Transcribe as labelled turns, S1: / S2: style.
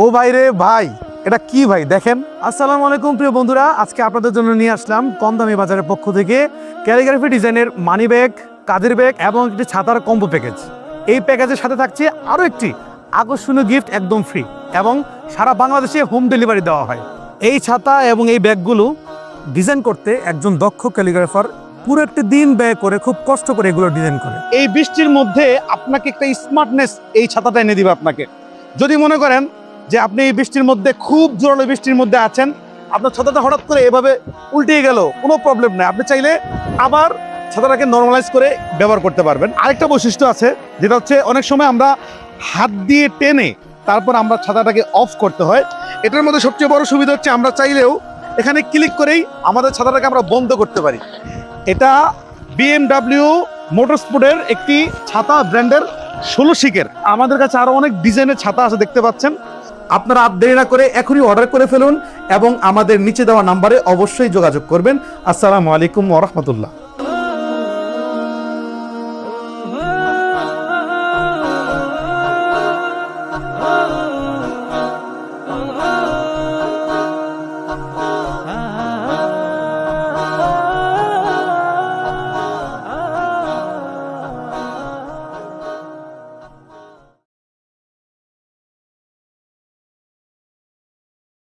S1: ও ভাই রে ভাই, এটা কি ভাই দেখেন। আসসালামু আলাইকুম প্রিয় বন্ধুরা, আজকে আপনাদের জন্য নিয়ে আসলাম কম দামি বাজারের পক্ষ থেকে ক্যালিগ্রাফি ডিজাইনের মানি ব্যাগ, কাঁধের ব্যাগ এবং একটি ছাতার কম্বো প্যাকেজ। এই প্যাকেজের সাথে থাকছে আরও একটি আকর্ষণীয় গিফট একদম ফ্রি এবং সারা বাংলাদেশে হোম ডেলিভারি দেওয়া হয়। এই ছাতা এবং এই ব্যাগগুলো ডিজাইন করতে একজন দক্ষ ক্যালিগ্রাফার পুরো একটি দিন ব্যয় করে খুব কষ্ট করে এগুলো ডিজাইন করে। এই বৃষ্টির মধ্যে আপনাকে একটা স্মার্টনেস এই ছাতাটা এনে দিবে আপনাকে। যদি মনে করেন যে আপনি এই বৃষ্টির মধ্যে খুব জোরালো বৃষ্টির মধ্যে আছেন, আপনার ছাতাটা হঠাৎ করে এভাবে উল্টে গেল, কোনো প্রবলেম নেই, আপনি চাইলে আবার ছাতাটাকে নর্মালাইজ করে ব্যবহার করতে পারবেন। আরেকটা বৈশিষ্ট্য আছে, যেটা হচ্ছে অনেক সময় আমরা হাত দিয়ে টেনে তারপর আমরা ছাতাটাকে অফ করতে হয়। এটার মধ্যে সবচেয়ে বড় সুবিধা হচ্ছে আমরা চাইলেও এখানে ক্লিক করেই আমাদের ছাতাটাকে আমরা বন্ধ করতে পারি। এটা BMW মোটরস্পোর্টের একটি ছাতা ব্র্যান্ডের 16 শিকের। আমাদের কাছে আরো অনেক ডিজাইনের ছাতা আছে, দেখতে পাচ্ছেন। আপনারা আর দেরি না করে এখনই অর্ডার করে ফেলুন এবং আমাদের নিচে দেওয়া নাম্বারে অবশ্যই যোগাযোগ করবেন। আসসালামু আলাইকুম ওয়া রাহমাতুল্লাহ।